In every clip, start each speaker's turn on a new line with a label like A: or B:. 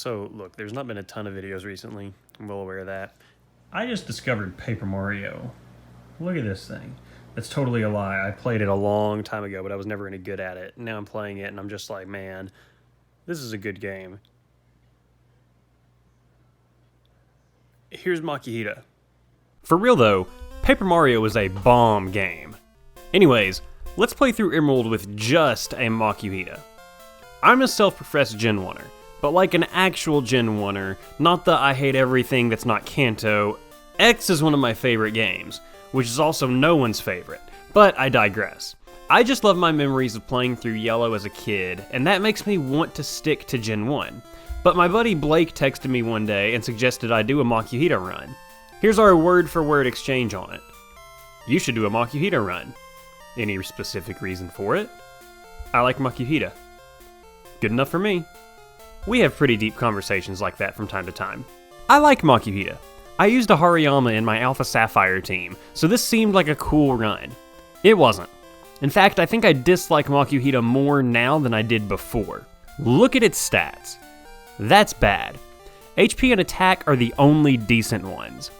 A: So, look, there's not been a ton of videos recently. I'm well aware of that. I just discovered Paper Mario. Look at this thing. That's totally a lie. I played it a long time ago, but I was never any good at it. Now I'm playing it, and I'm just like, man, this is a good game. Here's Makuhita. For real, though, Paper Mario is a bomb game. Anyways, let's play through Emerald with just a Makuhita. I'm a self-professed Gen 1er. But like an actual Gen 1er, not the I hate everything that's not Kanto. X is one of my favorite games, which is also no one's favorite, but I digress. I just love my memories of playing through Yellow as a kid, and that makes me want to stick to Gen 1. But my buddy Blake texted me one day and suggested I do a Makuhita run. Here's our word-for-word exchange on it. You should do a Makuhita run. Any specific reason for it? I like Makuhita. Good enough for me. We have pretty deep conversations like that from time to time. I like Makuhita. I used a Hariyama in my Alpha Sapphire team, so this seemed like a cool run. It wasn't. In fact, I think I dislike Makuhita more now than I did before. Look at its stats. That's bad. HP and attack are the only decent ones.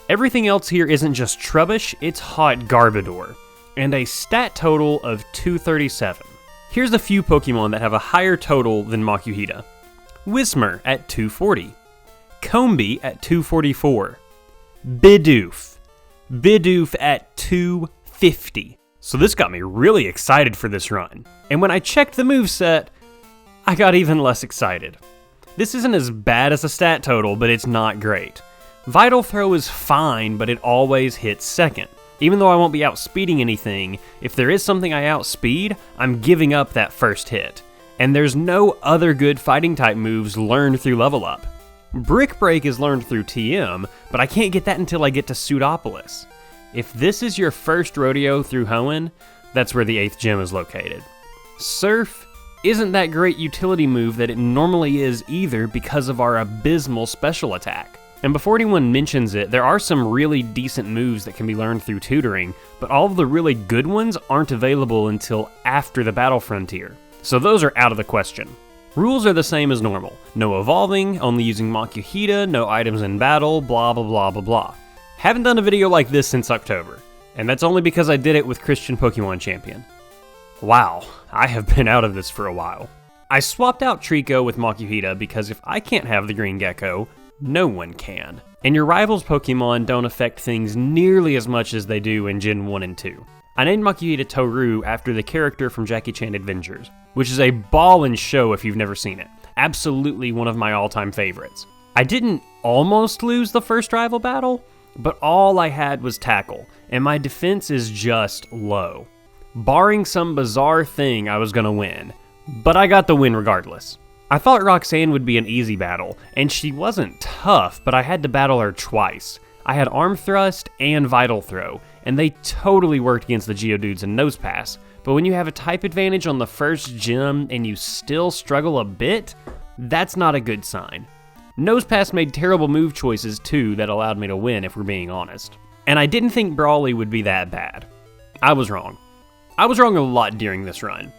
A: Everything else here isn't just trubbish, it's hot garbador. And a stat total of 237. Here's a few Pokemon that have a higher total than Makuhita. Whismur at 240, Combee at 244, Bidoof at 250. So this got me really excited for this run. And when I checked the moveset, I got even less excited. This isn't as bad as a stat total, but it's not great. Vital Throw is fine, but it always hits second. Even though I won't be outspeeding anything, if there is something I outspeed, I'm giving up that first hit. And there's no other good fighting type moves learned through level up. Brick Break is learned through TM, but I can't get that until I get to Pseudopolis. If this is your first rodeo through Hoenn, that's where the 8th gym is located. Surf isn't that great utility move that it normally is either because of our abysmal special attack. And before anyone mentions it, there are some really decent moves that can be learned through tutoring, but all of the really good ones aren't available until after the Battle Frontier. So those are out of the question. Rules are the same as normal. No evolving, only using Makuhita, no items in battle, blah blah blah blah blah. Haven't done a video like this since October, and that's only because I did it with Christian Pokemon Champion. Wow, I have been out of this for a while. I swapped out Trico with Makuhita because if I can't have the Green Gecko, no one can. And your rival's Pokemon don't affect things nearly as much as they do in Gen 1 and 2. I named Makuhita Toru after the character from Jackie Chan Adventures, which is a ballin' show if you've never seen it. Absolutely one of my all-time favorites. I didn't almost lose the first rival battle, but all I had was tackle, and my defense is just low. Barring some bizarre thing, I was gonna win, but I got the win regardless. I thought Roxanne would be an easy battle, and she wasn't tough, but I had to battle her twice. I had Arm Thrust and Vital Throw, and they totally worked against the Geodudes and Nose Pass, but when you have a type advantage on the first gym and you still struggle a bit, that's not a good sign. Nose Pass made terrible move choices too that allowed me to win if we're being honest. And I didn't think Brawly would be that bad. I was wrong. I was wrong a lot during this run.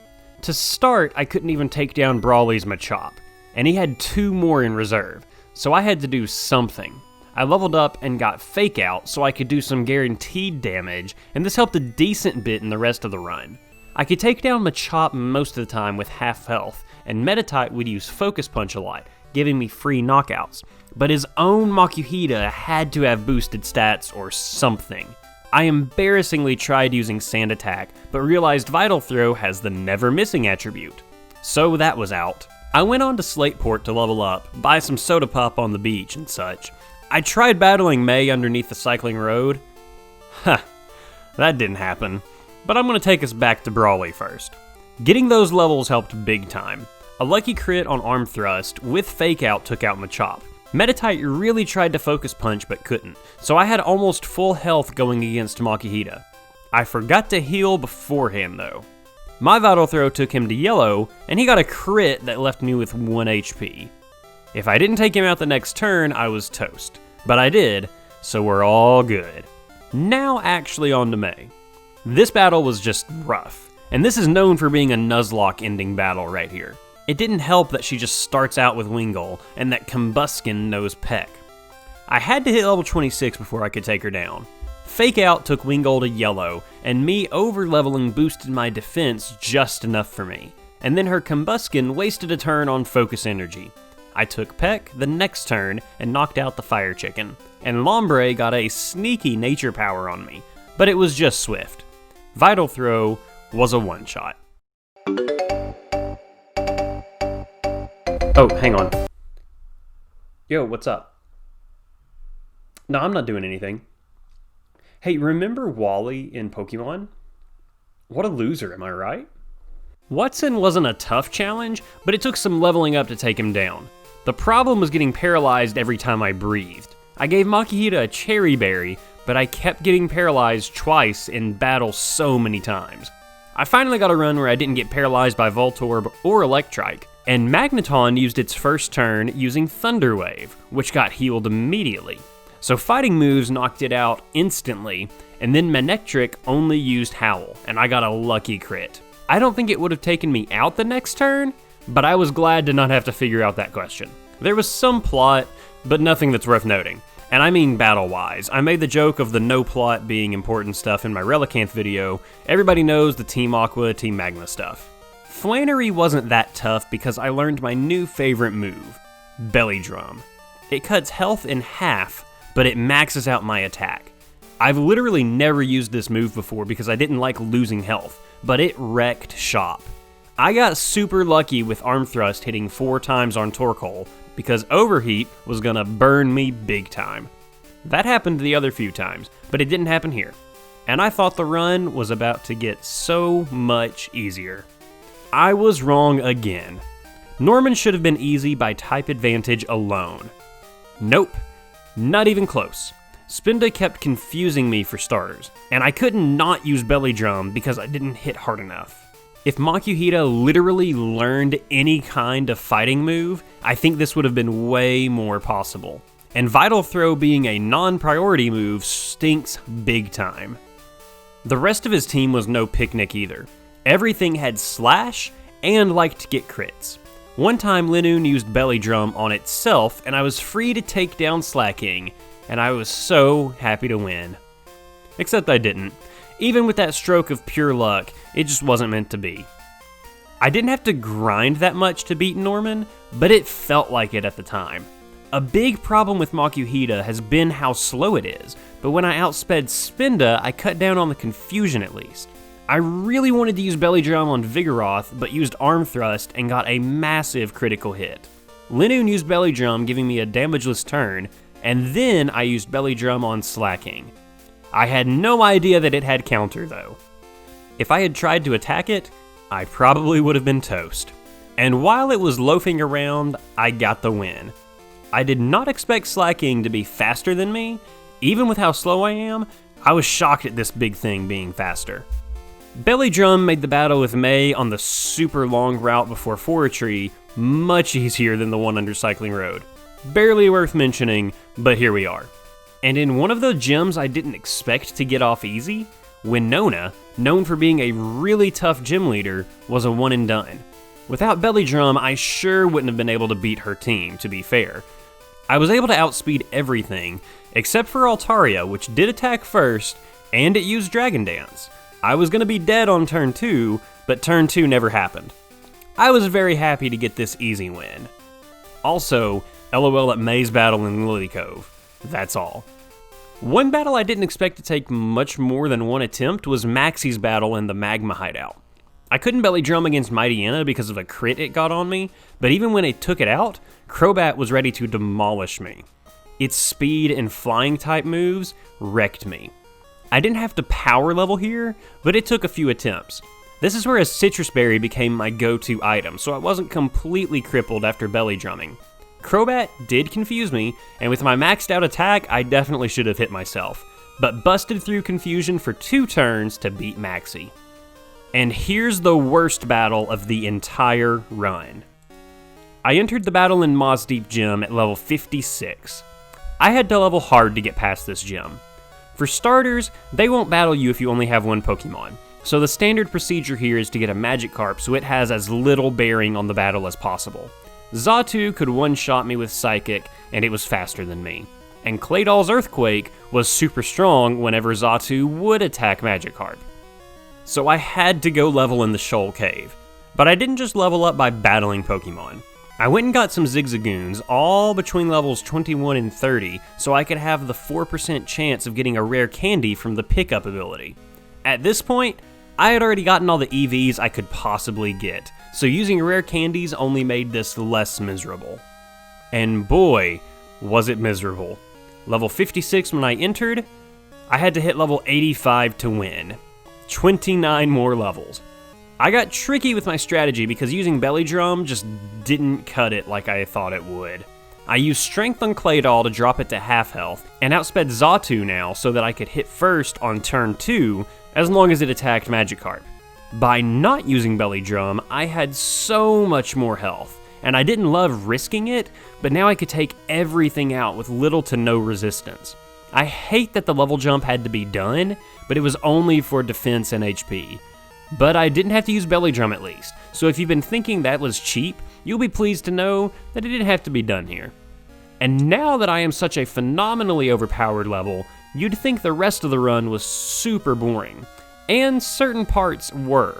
A: To start, I couldn't even take down Brawly's Machop, and he had 2 more in reserve, so I had to do something. I leveled up and got Fake Out so I could do some guaranteed damage, and this helped a decent bit in the rest of the run. I could take down Machop most of the time with half health, and Meditite would use Focus Punch a lot, giving me free knockouts, but his own Makuhita had to have boosted stats or something. I embarrassingly tried using Sand Attack, but realized Vital Throw has the Never Missing attribute. So that was out. I went on to Slateport to level up, buy some soda pop on the beach and such. I tried battling May underneath the cycling road. That didn't happen. But I'm going to take us back to Brawly first. Getting those levels helped big time. A lucky crit on Arm Thrust with Fake Out took out Machop. Meditite really tried to Focus Punch but couldn't, so I had almost full health going against Makuhita. I forgot to heal beforehand though. My Vital Throw took him to yellow, and he got a crit that left me with 1 HP. If I didn't take him out the next turn, I was toast. But I did, so we're all good. Now actually on to May. This battle was just rough, and this is known for being a Nuzlocke ending battle right here. It didn't help that she just starts out with Wingull, and that Combuskin knows Peck. I had to hit level 26 before I could take her down. Fake Out took Wingull to yellow, and me over-leveling boosted my defense just enough for me. And then her Combuskin wasted a turn on Focus Energy. I took Peck the next turn and knocked out the Fire Chicken, and Lombre got a sneaky Nature Power on me, but it was just swift. Vital Throw was a one-shot. Oh, hang on. Yo, what's up? No, I'm not doing anything. Hey, remember Wally in Pokemon? What a loser, am I right? Watson wasn't a tough challenge, but it took some leveling up to take him down. The problem was getting paralyzed every time I breathed. I gave Makuhita a Cherry Berry, but I kept getting paralyzed twice in battle so many times. I finally got a run where I didn't get paralyzed by Voltorb or Electrike, and Magneton used its first turn using Thunder Wave, which got healed immediately. So fighting moves knocked it out instantly, and then Manectric only used Howl, and I got a lucky crit. I don't think it would have taken me out the next turn, but I was glad to not have to figure out that question. There was some plot, but nothing that's worth noting. And I mean battle-wise. I made the joke of the no plot being important stuff in my Relicanth video. Everybody knows the Team Aqua, Team Magma stuff. Flannery wasn't that tough because I learned my new favorite move, Belly Drum. It cuts health in half, but it maxes out my attack. I've literally never used this move before because I didn't like losing health, but it wrecked shop. I got super lucky with Arm Thrust hitting 4 times on Torkoal because Overheat was gonna burn me big time. That happened the other few times, but it didn't happen here. And I thought the run was about to get so much easier. I was wrong again. Norman should have been easy by type advantage alone. Nope, not even close. Spinda kept confusing me for starters, and I couldn't not use Belly Drum because I didn't hit hard enough. If Makuhita literally learned any kind of fighting move, I think this would have been way more possible. And Vital Throw being a non-priority move stinks big time. The rest of his team was no picnic either. Everything had Slash and liked to get crits. One time Linoone used Belly Drum on itself and I was free to take down Slaking, and I was so happy to win. Except I didn't. Even with that stroke of pure luck, it just wasn't meant to be. I didn't have to grind that much to beat Norman, but it felt like it at the time. A big problem with Makuhita has been how slow it is, but when I outsped Spinda, I cut down on the confusion at least. I really wanted to use Belly Drum on Vigoroth, but used Arm Thrust and got a massive critical hit. Linoone used Belly Drum, giving me a damageless turn, and then I used Belly Drum on Slaking. I had no idea that it had counter though. If I had tried to attack it, I probably would have been toast. And while it was loafing around, I got the win. I did not expect Slaking to be faster than me. Even with how slow I am, I was shocked at this big thing being faster. Belly Drum made the battle with May on the super long route before Forestry much easier than the one under Cycling Road. Barely worth mentioning, but here we are. And in one of the gyms I didn't expect to get off easy, Winona, known for being a really tough gym leader, was a one and done. Without Belly Drum, I sure wouldn't have been able to beat her team, to be fair. I was able to outspeed everything, except for Altaria, which did attack first, and it used Dragon Dance. I was going to be dead on turn 2, but turn 2 never happened. I was very happy to get this easy win. Also, LOL at May's battle in Lily Cove. That's all. One battle I didn't expect to take much more than one attempt was Maxie's battle in the Magma Hideout. I couldn't Belly Drum against Mightyena because of a crit it got on me, but even when it took it out, Crobat was ready to demolish me. Its speed and flying type moves wrecked me. I didn't have to power level here, but it took a few attempts. This is where a Citrus Berry became my go-to item, so I wasn't completely crippled after Belly Drumming. Crobat did confuse me, and with my maxed out attack, I definitely should have hit myself, but busted through confusion for 2 turns to beat Maxie. And here's the worst battle of the entire run. I entered the battle in Moss Deep Gym at level 56. I had to level hard to get past this gym. For starters, they won't battle you if you only have one Pokemon. So the standard procedure here is to get a Magikarp so it has as little bearing on the battle as possible. Xatu could one-shot me with Psychic, and it was faster than me. And Claydol's Earthquake was super strong whenever Xatu would attack Magikarp. So I had to go level in the Shoal Cave. But I didn't just level up by battling Pokemon. I went and got some Zigzagoons, all between levels 21 and 30, so I could have the 4% chance of getting a rare candy from the pickup ability. At this point, I had already gotten all the EVs I could possibly get, so using rare candies only made this less miserable. And boy, was it miserable. Level 56 when I entered, I had to hit level 85 to win. 29 more levels. I got tricky with my strategy because using Belly Drum just didn't cut it like I thought it would. I used Strength on Claydol to drop it to half health, and outsped Xatu now so that I could hit first on turn 2 as long as it attacked Magikarp. By not using Belly Drum, I had so much more health, and I didn't love risking it, but now I could take everything out with little to no resistance. I hate that the level jump had to be done, but it was only for defense and HP. But I didn't have to use Belly Drum at least, so if you've been thinking that was cheap, you'll be pleased to know that it didn't have to be done here. And now that I am such a phenomenally overpowered level, you'd think the rest of the run was super boring. And certain parts were.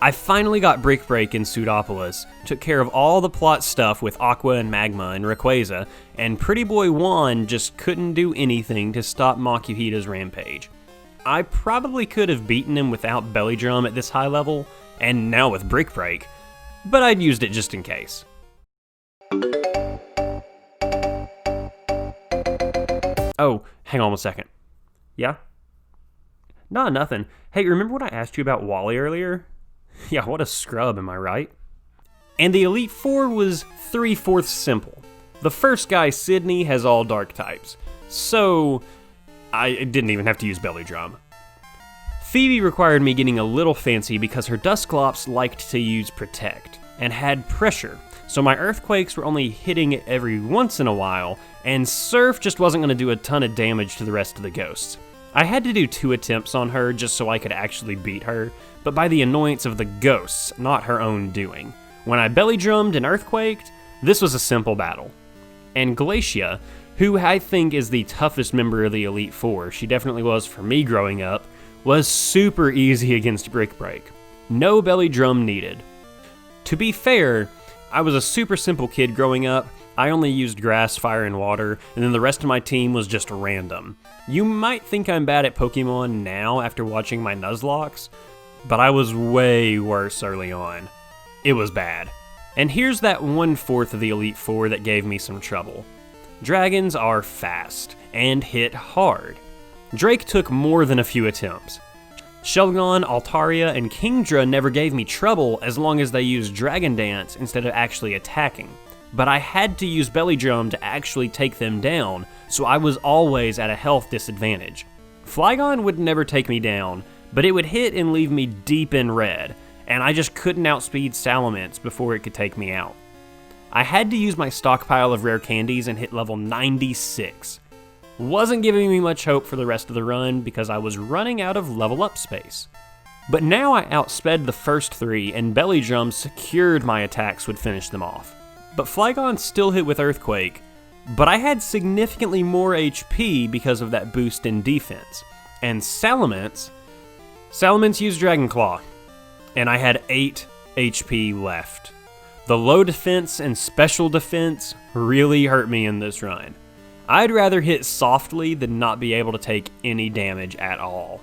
A: I finally got Brick Break in Pseudopolis, took care of all the plot stuff with Aqua and Magma and Rayquaza, and Pretty Boy Juan just couldn't do anything to stop Makuhita's rampage. I probably could have beaten him without Belly Drum at this high level, and now with Brick Break, but I'd used it just in case. Oh, hang on 1 second. Yeah? Nah, nothing. Hey, remember what I asked you about Wally earlier? Yeah, what a scrub, am I right? And the Elite Four was 3/4 simple. The first guy, Sydney, has all dark types, so I didn't even have to use Belly Drum. Phoebe required me getting a little fancy because her Dusclops liked to use Protect, and had Pressure, so my Earthquakes were only hitting it every once in a while, and Surf just wasn't going to do a ton of damage to the rest of the ghosts. I had to do 2 attempts on her just so I could actually beat her, but by the annoyance of the ghosts, not her own doing. When I Belly Drummed and Earthquaked, this was a simple battle. And Glacia, who I think is the toughest member of the Elite Four, she definitely was for me growing up, was super easy against Brick Break. No Belly Drum needed. To be fair, I was a super simple kid growing up. I only used Grass, Fire, and Water, and then the rest of my team was just random. You might think I'm bad at Pokemon now after watching my Nuzlocke, but I was way worse early on. It was bad. And here's that 1/4 of the Elite Four that gave me some trouble. Dragons are fast, and hit hard. Drake took more than a few attempts. Shelgon, Altaria, and Kingdra never gave me trouble as long as they used Dragon Dance instead of actually attacking. But I had to use Belly Drum to actually take them down, so I was always at a health disadvantage. Flygon would never take me down, but it would hit and leave me deep in red, and I just couldn't outspeed Salamence before it could take me out. I had to use my stockpile of rare candies and hit level 96. Wasn't giving me much hope for the rest of the run because I was running out of level up space. But now I outsped the first 3 and Belly Drum secured my attacks would finish them off. But Flygon still hit with Earthquake, but I had significantly more HP because of that boost in defense. And Salamence used Dragon Claw, and I had 8 HP left. The low defense and special defense really hurt me in this run. I'd rather hit softly than not be able to take any damage at all.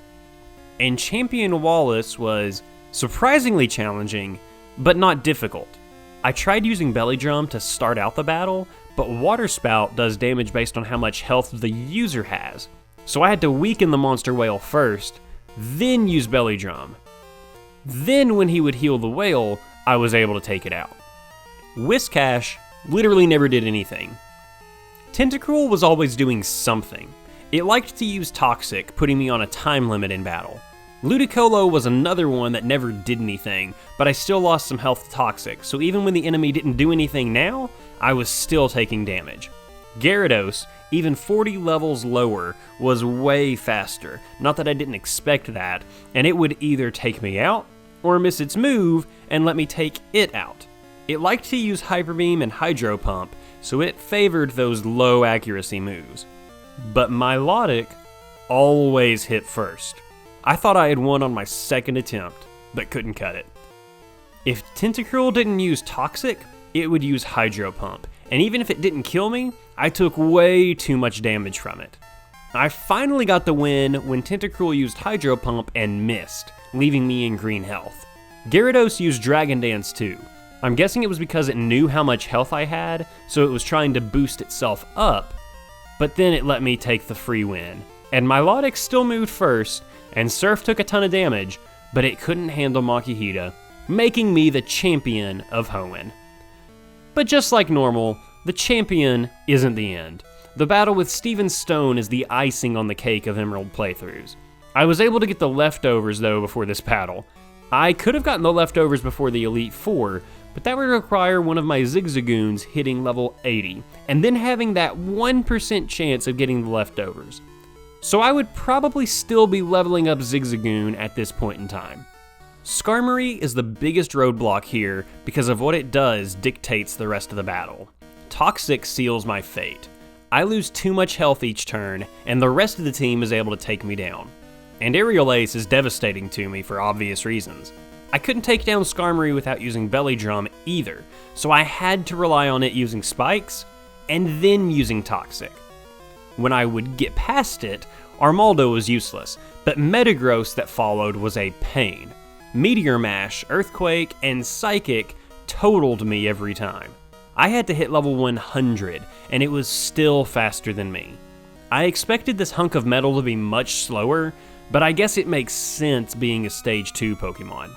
A: And Champion Wallace was surprisingly challenging, but not difficult. I tried using Belly Drum to start out the battle, but Water Spout does damage based on how much health the user has. So I had to weaken the monster whale first, then use Belly Drum. Then when he would heal the whale, I was able to take it out. Whiscash literally never did anything. Tentacruel was always doing something. It liked to use Toxic, putting me on a time limit in battle. Ludicolo was another one that never did anything, but I still lost some health to Toxic, so even when the enemy didn't do anything now, I was still taking damage. Gyarados, even 40 levels lower, was way faster. Not that I didn't expect that, and it would either take me out or miss its move and let me take it out. It liked to use Hyper Beam and Hydro Pump, so it favored those low accuracy moves. But Milotic always hit first. I thought I had won on my second attempt, but couldn't cut it. If Tentacruel didn't use Toxic, it would use Hydro Pump, and even if it didn't kill me, I took way too much damage from it. I finally got the win when Tentacruel used Hydro Pump and missed, leaving me in green health. Gyarados used Dragon Dance too. I'm guessing it was because it knew how much health I had, so it was trying to boost itself up, but then it let me take the free win. And Milotic still moved first, and Surf took a ton of damage, but it couldn't handle Makuhita, making me the champion of Hoenn. But just like normal, the champion isn't the end. The battle with Steven Stone is the icing on the cake of Emerald playthroughs. I was able to get the leftovers though before this battle. I could have gotten the leftovers before the Elite Four, but that would require one of my Zigzagoons hitting level 80, and then having that 1% chance of getting the leftovers. So I would probably still be leveling up Zigzagoon at this point in time. Skarmory is the biggest roadblock here because of what it does dictates the rest of the battle. Toxic seals my fate. I lose too much health each turn, and the rest of the team is able to take me down. And Aerial Ace is devastating to me for obvious reasons. I couldn't take down Skarmory without using Belly Drum either, so I had to rely on it using Spikes, and then using Toxic. When I would get past it, Armaldo was useless, but Metagross that followed was a pain. Meteor Mash, Earthquake, and Psychic totaled me every time. I had to hit level 100, and it was still faster than me. I expected this hunk of metal to be much slower, but I guess it makes sense being a Stage 2 Pokemon.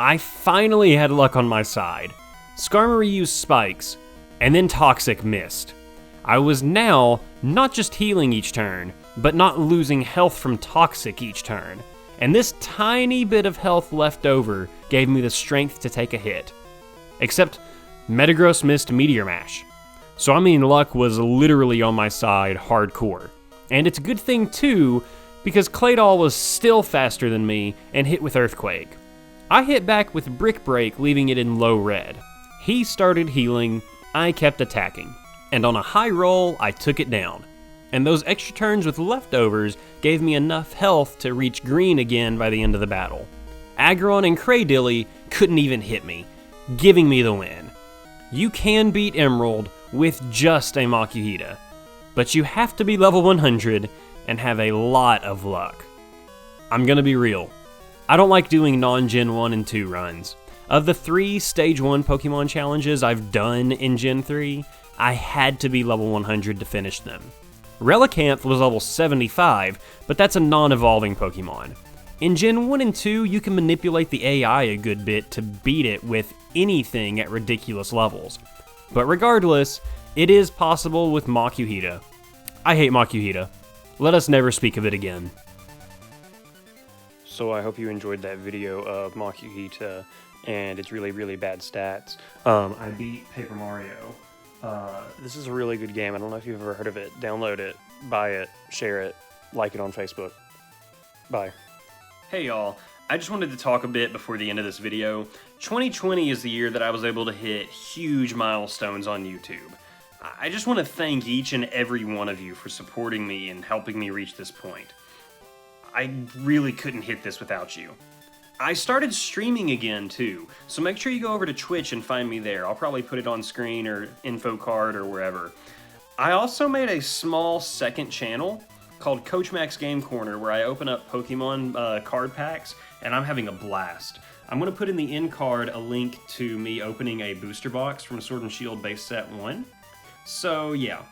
A: I finally had luck on my side. Skarmory used Spikes, and then Toxic missed. I was now not just healing each turn, but not losing health from Toxic each turn. And this tiny bit of health left over gave me the strength to take a hit. Except Metagross missed Meteor Mash. So I mean, luck was literally on my side hardcore. And it's a good thing too, because Claydol was still faster than me and hit with Earthquake. I hit back with Brick Break, leaving it in low red. He started healing, I kept attacking. And on a high roll, I took it down. And those extra turns with leftovers gave me enough health to reach green again by the end of the battle. Aggron and Cradilly couldn't even hit me, giving me the win. You can beat Emerald with just a Makuhita, but you have to be level 100 and have a lot of luck. I'm gonna be real. I don't like doing non-Gen 1 and 2 runs. Of the 3 Stage 1 Pokemon challenges I've done in Gen 3, I had to be level 100 to finish them. Relicanth was level 75, but that's a non-evolving Pokemon. In Gen 1 and 2, you can manipulate the AI a good bit to beat it with anything at ridiculous levels. But regardless, it is possible with Makuhita. I hate Makuhita. Let us never speak of it again. So I hope you enjoyed that video of Makuhita and its really, really bad stats. I beat Paper Mario. This is a really good game. I don't know if you've ever heard of it. Download it, buy it, share it, like it on Facebook. Bye. Hey y'all, I just wanted to talk a bit before the end of this video. 2020 is the year that I was able to hit huge milestones on YouTube. I just want to thank each and every one of you for supporting me and helping me reach this point. I really couldn't hit this without you. I started streaming again too, so make sure you go over to Twitch and find me there. I'll probably put it on screen or info card or wherever. I also made a small second channel called Coach Max Game Corner where I open up Pokemon card packs and I'm having a blast. I'm going to put in the end card a link to me opening a booster box from Sword and Shield base set 1. So yeah,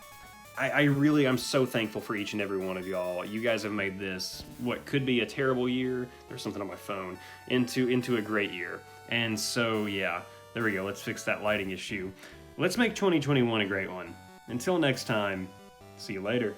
A: I'm so thankful for each and every one of y'all. You guys have made this, what could be a terrible year, there's something on my phone, into a great year. And so yeah, there we go, let's fix that lighting issue. Let's make 2021 a great one. Until next time, see you later.